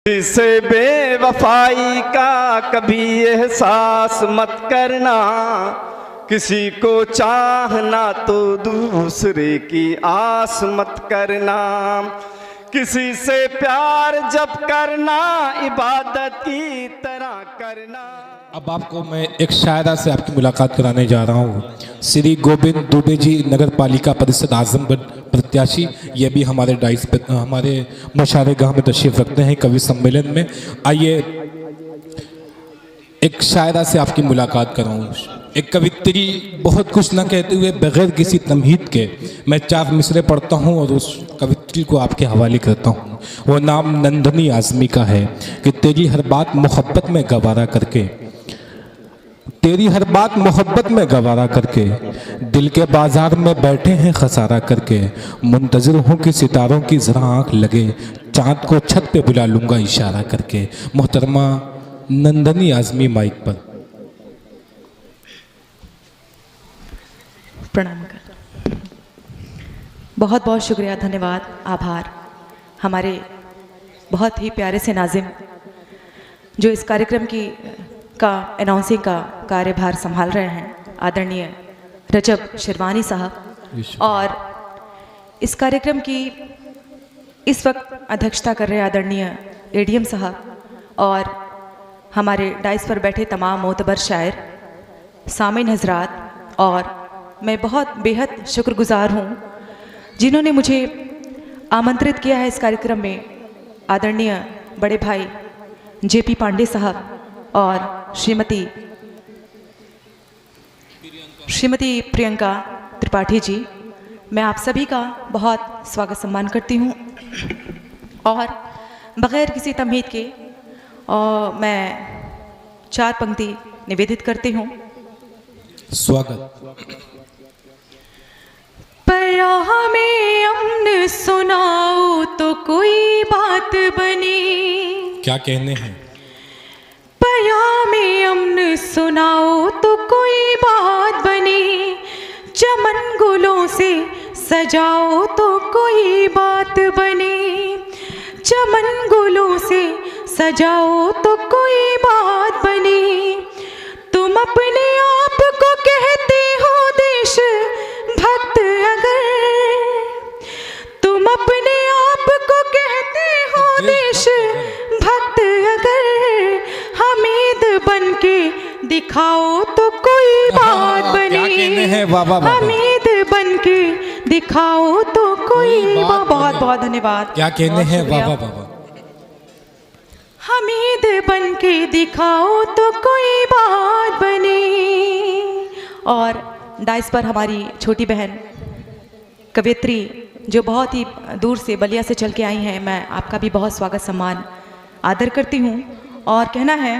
इसे बेवफाई का कभी एहसास मत करना, किसी को चाहना तो दूसरे की आस मत करना, किसी से प्यार जब करना इबादत की तरह करना। अब आपको मैं एक शायरा से आपकी मुलाकात कराने जा रहा हूँ। श्री गोविंद दुबे जी, नगर पालिका परिषद आजमगढ़ प्रत्याशी, ये भी हमारे डाइस पे हमारे मुशायरे गाह में तशरीफ रखते हैं कवि सम्मेलन में। आइए एक शायरा से आपकी मुलाकात कराऊँ। एक कवित्री बहुत कुछ न कहते हुए बगैर किसी तमहीद के मैं 4 मिसरे पढ़ता हूँ और उस कवित्री को आपके हवाले करता हूँ। वो नाम नंदनी आज़मी का है कि तेरी हर बात मोहब्बत में गवारा करके, तेरी हर बात मोहब्बत में गवारा करके, दिल के बाजार में बैठे हैं खसारा करके, मुंतज़िर हूँ कि सितारों की ज़रा आँख लगे, चाँद को छत पे बुला लूँगा इशारा करके। मोहतरमा नंदनी आज़मी माइक पर। प्रणाम कर। बहुत बहुत शुक्रिया, धन्यवाद, आभार हमारे बहुत ही प्यारे से नाजिम जो इस कार्यक्रम का अनाउंसिंग का कार्यभार संभाल रहे हैं, आदरणीय रजब शिरवानी साहब, और इस कार्यक्रम की इस वक्त अध्यक्षता कर रहे आदरणीय एडीएम साहब, और हमारे डाइस पर बैठे तमाम मोतबर शायर, सामीन हजरात, और मैं बहुत बेहद शुक्रगुजार हूँ जिन्होंने मुझे आमंत्रित किया है इस कार्यक्रम में। आदरणीय बड़े भाई जेपी पांडे साहब और श्रीमती प्रियंका त्रिपाठी जी, मैं आप सभी का बहुत स्वागत सम्मान करती हूँ। और बग़ैर किसी तमहीद के मैं 4 पंक्ति निवेदित करती हूँ। स्वागत। पया में अमन सुनाओ तो कोई बात बनी, क्या कहने हैं? पया में अमन सुनाओ तो कोई बात बनी, चमन गुलों से सजाओ तो कोई बात बनी, चमन गुलों से सजाओ तो कोई बात बनी। तुम अपने आप को कहते हो देश भक्त, अगर तुम अपने आप को कहते हो देश भक्त, अगर हमीद बन के दिखाओ तो कोई बात बनी, हमीद बन के दिखाओ तो कोई बात। बहुत बहुत धन्यवाद। क्या कहने हैं? वाह वाह वाह। हमीद बन के दिखाओ तो कोई बात बनी। और डाइस पर हमारी छोटी बहन कवित्री जो बहुत ही दूर से बलिया से चल के आई हैं, मैं आपका भी बहुत स्वागत सम्मान आदर करती हूँ। और कहना है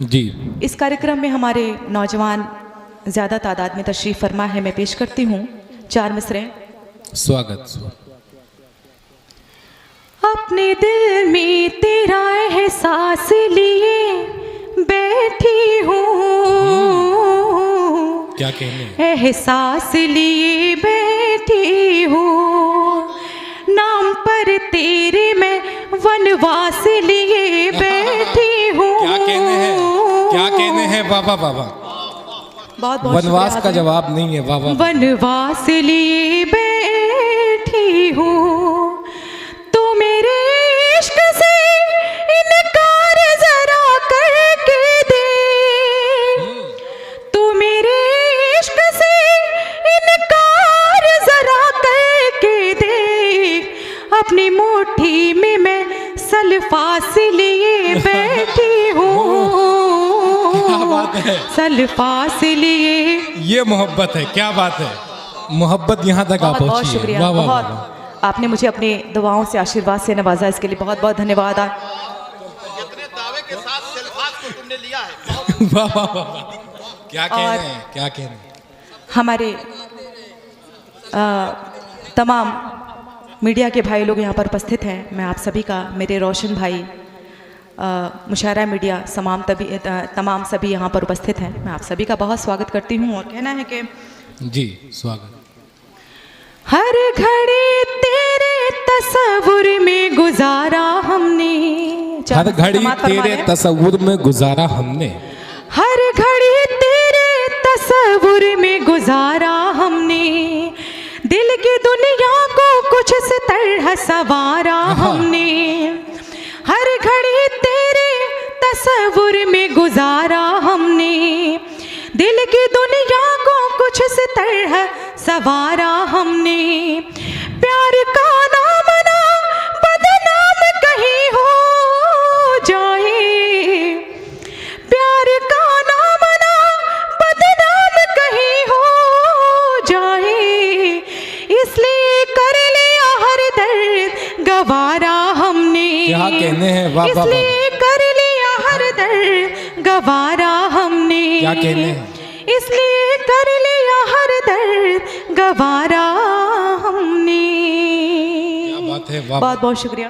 जी, इस कार्यक्रम में हमारे नौजवान ज़्यादा तादाद में तशरीफ़ फरमा है। मैं पेश करती हूँ 4 मिसरे। स्वागत। अपने दिल में तेरा एहसास लिए बैठी हूँ, क्या कहने? एहसास लिए बैठी हूँ, नाम पर तेरे मैं वनवास लिए बैठी हूँ। क्या कहने हैं? क्या कहने हैं? बाबा बाबा। बहुत बहुत वनवास का जवाब नहीं है। बाबा वनवास लिए बैठी हूँ, तो मेरे इश्क से इनकार जरा करके दे, तो मेरे इश्क से इनकार जरा करके दे, अपनी मुट्ठी में मैं सल्फास लिए बैठी हूँ, सल्फास लिए। ये मोहब्बत है, क्या बात है, मोहब्बत यहाँ तक आप बहुत शुक्रिया, बहुत आपने मुझे अपने दुआओं से आशीर्वाद से नवाजा, इसके लिए बहुत बहुत धन्यवाद। जितने दावे के साथ सल्फास को तुमने लिया है, वाह वाह वाह। क्या कहने हैं? क्या कहने? हमारे तमाम मीडिया के भाई लोग यहाँ पर उपस्थित हैं, मैं आप सभी का, मेरे रोशन भाई, मुशायरा मीडिया तमाम सभी यहाँ पर उपस्थित हैं, मैं आप सभी का बहुत स्वागत करती हूँ। और कहना है कि जी स्वागत। हर घड़ी तेरे तस्वुर में गुजारा हमने, हर घड़ी समाप्त फरमा तेरे लें। तसव्वुर में गुजारा हमने, हर घड़ी तेरे तस्वुर में गुजारा हमने, दिल की दुनिया को कुछ इस तरह संवारा हमने। हर घड़ी तेरे तस्वुर में गुजारा हमने, दिल की दुनिया को कुछ इस तरह संवारा हमने। प्यार का नाम ना बदनाम कहीं हो जाए, प्यार का नाम ना बदनाम कहीं हो जाए, इसलिए कर लिया हर दर्द गवारा हमने। क्या कहने हैं, वाह वाह वाह। इसलिए कर लिया हर दर्द गवारा हमने। क्या कहने हैं। इसलिए कर लिया हर दर्द गवारा हमने। क्या बात है, वाह। बहुत बहुत शुक्रिया।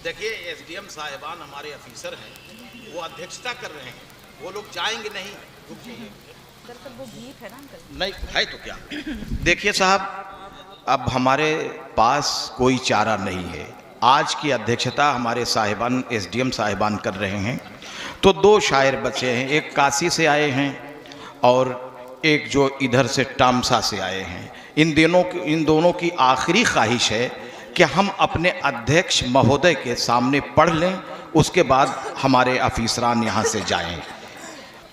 देखिए एसडीएम साहिबान हमारे अफीसर हैं, वो अध्यक्षता कर रहे हैं, वो लोग जाएंगे नहीं, रुक जाइए। नहीं है तो क्या। देखिए साहब, अब हमारे पास कोई चारा नहीं है। आज की अध्यक्षता हमारे साहिबान एसडीएम साहिबान कर रहे हैं। तो दो शायर बचे हैं, एक काशी से आए हैं और एक जो इधर से टामसा से आए हैं। इन दोनों की आखिरी ख्वाहिश है कि हम अपने अध्यक्ष महोदय के सामने पढ़ लें, उसके बाद हमारे अफीसरान यहाँ से जाएं।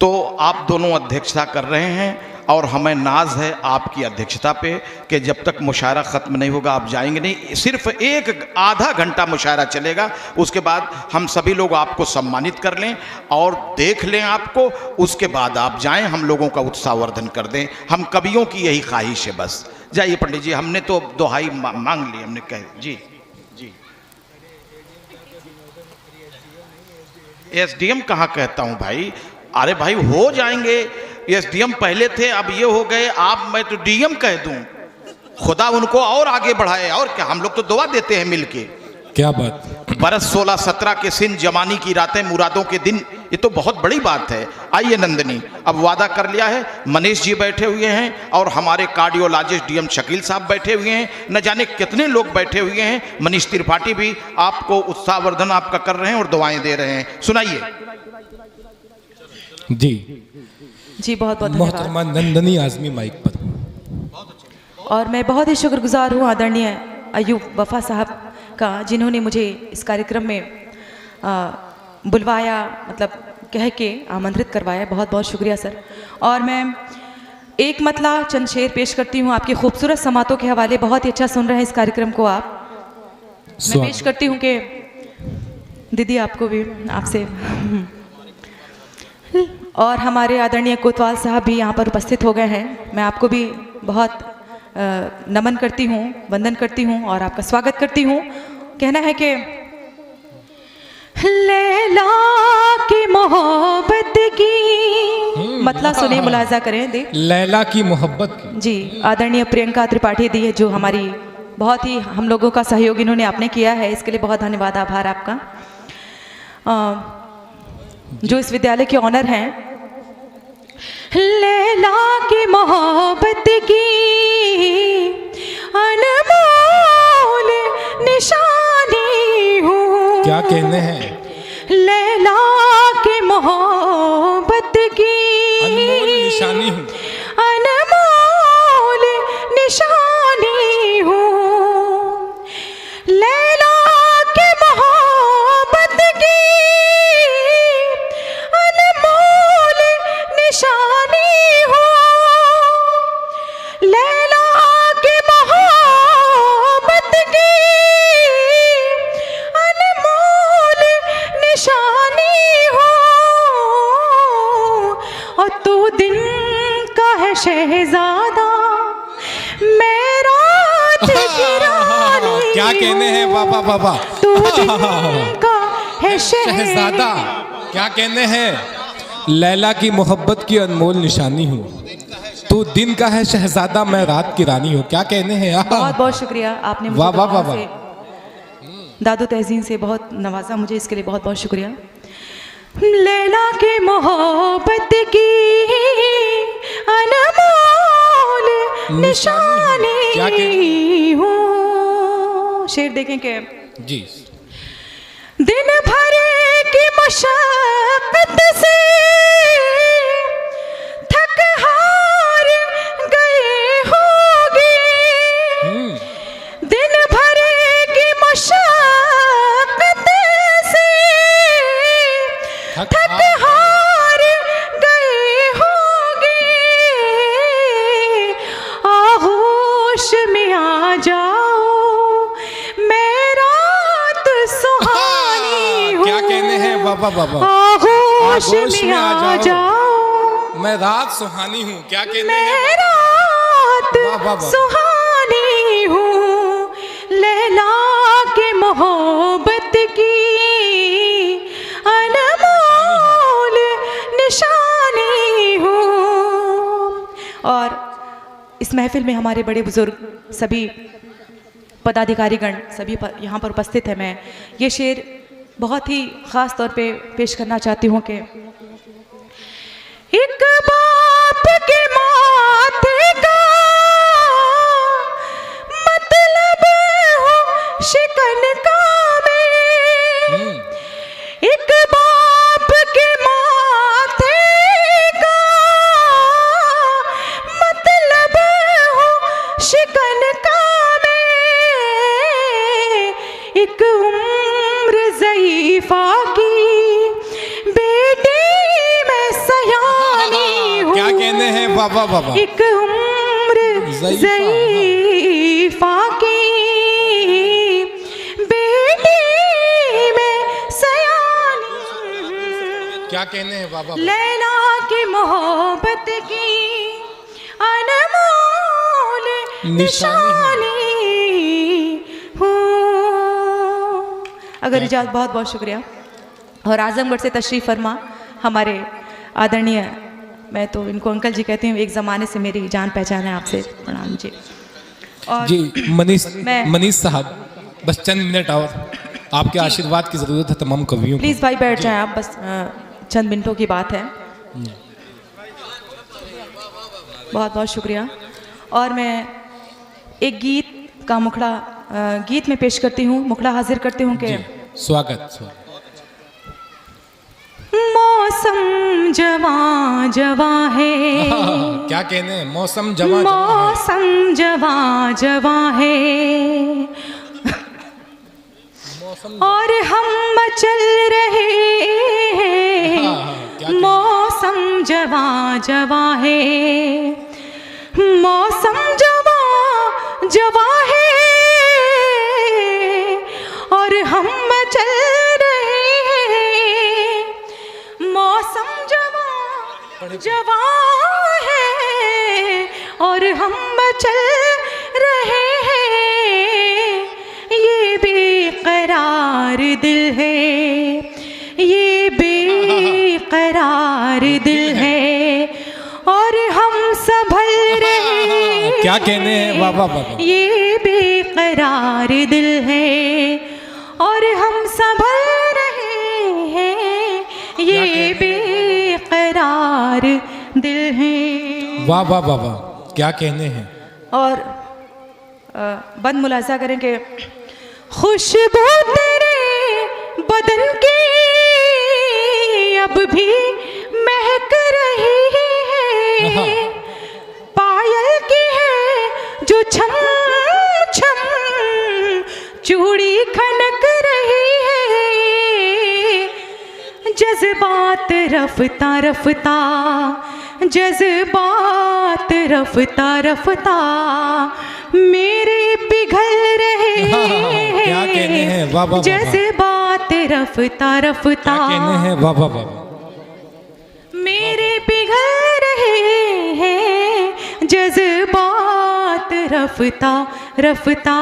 तो आप दोनों अध्यक्षता कर रहे हैं और हमें नाज है आपकी अध्यक्षता पे कि जब तक मुशायरा ख़त्म नहीं होगा आप जाएंगे नहीं। सिर्फ एक आधा घंटा मुशायरा चलेगा, उसके बाद हम सभी लोग आपको सम्मानित कर लें और देख लें आपको, उसके बाद आप जाएं, हम लोगों का उत्साहवर्धन कर दें। हम कवियों की यही ख्वाहिश है बस। जाइए पंडित जी, हमने तो दोहाई मांग ली, हमने कह जी जी। एसडीएम कहाँ कहता हूँ भाई, अरे भाई हो जाएंगे। एसडीएम पहले थे, अब ये हो गए, आप मैं तो डीएम कह दूं। खुदा उनको और आगे बढ़ाए, और क्या, हम लोग तो दुआ देते हैं मिलके। क्या बात। बरस 16-17 के सिन, जवानी की रातें, मुरादों के दिन, ये तो बहुत बड़ी बात है। आइए नंदनी, अब वादा कर लिया है। मनीष जी बैठे हुए हैं और हमारे कार्डियोलॉजिस्ट डीएम शकील साहब बैठे हुए हैं, न जाने कितने लोग बैठे हुए हैं। मनीष त्रिपाठी भी आपको उत्साहवर्धन आपका कर रहे हैं और दुआएं दे रहे हैं। सुनाइए जी जी। बहुत बहुत धन्यवाद। मोहतरमा नंदनी आजमी माइक पर। और मैं बहुत ही शुक्रगुजार हूँ आदरणीय अयूब वफा साहब का, जिन्होंने मुझे इस कार्यक्रम में बुलवाया, मतलब कह के आमंत्रित करवाया। बहुत बहुत शुक्रिया सर। और मैं एक मतला चंद शेर पेश करती हूँ आपकी खूबसूरत समातों के हवाले। बहुत ही अच्छा सुन रहे हैं इस कार्यक्रम को आप। मैं पेश करती हूँ कि दीदी आपको भी, आपसे, और हमारे आदरणीय कोतवाल साहब भी यहाँ पर उपस्थित हो गए हैं। मैं आपको भी बहुत नमन करती हूँ, वंदन करती हूँ और आपका स्वागत करती हूँ। कहना है कि लैला की मोहब्बत की, मतलब सुने, मुलाजा करें दे। लैला की मोहब्बत की। जी, आदरणीय प्रियंका त्रिपाठी दी है, जो हमारी बहुत ही हम लोगों का सहयोग इन्होंने आपने किया है, इसके लिए बहुत धन्यवाद, आभार आपका। जो इस विद्यालय के ऑनर हैं। लैला की मोहब्बत की अनमोल निशानी हूँ। क्या कहने हैं। लैला की मोहब्बत की अनमोल निशानी हूँ। अनमोल निशानी हूँ। लैला की मोहब्बत की अनमोल निशानी हूँ। लैला की मोहब्बत की अनमोल निशानी हूँ। और तू दिन का है शहजादा, मैं रात की रानी। क्या कहने हैं, बाबा बाबा। तू दिन का है शहजादा, क्या कहने हैं। लैला की मोहब्बत की अनमोल निशानी हूँ। तू दिन का है शहजादा, मैं रात की रानी हूँ। क्या कहने हैं। बहुत बहुत शुक्रिया, आपने मुझे वाह वाह दुआओं वाह। से, दादू तहजीन से बहुत नवाजा मुझे, इसके लिए बहुत बहुत शुक्रिया। लैला की मोहब्बत की अनमोल क्या कहने निशानी हूँ। शेर देखें कि जी। दिन भर की मशक्कत से थक हार गए होगे, दिन भर की मशक्कत से थक हार गए होगे, आगोश में आ जाओ मैं रात सुहानी हूँ। क्या कहने हैं बाबा बाबा? आगोश में आ जाओ मैं रात सुहानी हूँ। क्या कहने मैं हैं? रात वाह, वाह, वाह। सुहानी हूँ, लैला के मोहब्बत की अनमोल निशानी हूँ। और इस महफिल में हमारे बड़े बुजुर्ग सभी पदाधिकारीगण सभी यहाँ पर उपस्थित है। मैं ये शेर बहुत ही ख़ास तौर पे पेश करना चाहती हूँ कि एक बाप के माथे का मतलब हो शिकन का में, एक बाप के माथे का मतलब हो शिकन का में, एक उम्र ज़ईफ़ा की बेटी मैं सयानी हूँ। क्या कहने हैं बाबा बाबा? एक उम्र ज़ईफ़ा की बेटी मैं सयानी हूँ। क्या कहने हैं बाबा? लैला की मोहब्बत की अनमोल निशानी हूँ। अगर इजाज़त, बहुत बहुत शुक्रिया। और आजमगढ़ से तशरीफ़ फरमा हमारे आदरणीय, मैं तो इनको अंकल जी कहती हूँ, एक ज़माने से मेरी जान पहचान है, आपसे प्रणाम जी। और जी मनीष साहब, बस चंद मिनट और आपके आशीर्वाद की ज़रूरत है तमाम कवियों को। प्लीज़ भाई बैठ जाएं आप, बस चंद मिनटों की बात है। बहुत बहुत शुक्रिया। और मैं एक गीत का मुखड़ा गीत में पेश करती हूँ, मुखड़ा हाजिर करती हूँ कि स्वागत। मौसम जवां जवां है, क्या कहने हैं? मौसम जवां मौसम जवां जवां है, और हम मचल रहे हैं। मौसम जवां जवां है, मौसम जवां जवां है, और हम मचल रहे हैं। मौसम जवां जवां है, और हम मचल रहे हैं। ये बेकरार दिल है, ये बेकरार दिल है, और हम संभल रहे हैं। क्या कहने हैं बाबा बाबा? ये बेकरार दिल है, और हम संभल रहे हैं। ये बेकरार दिल है। वाह वाह बाबा, क्या कहने हैं? और बंद मुलाजा करें कि खुशबू तेरे बदन की अब भी महक रही है। पायल की है जो छम छम चूड़ी खनक रही है। जज्बात रफ्ता रफ्ता, जज्बात रफ्ता रफ्ता मेरे पिघल रहे हैं। क्या कहने हैं बाबा? जज्बात रफ्ता रफ्ता, क्या कहने हैं बाबा बाबा? मेरे पिघल रहे हैं। जज्बात रफ्ता रफ्ता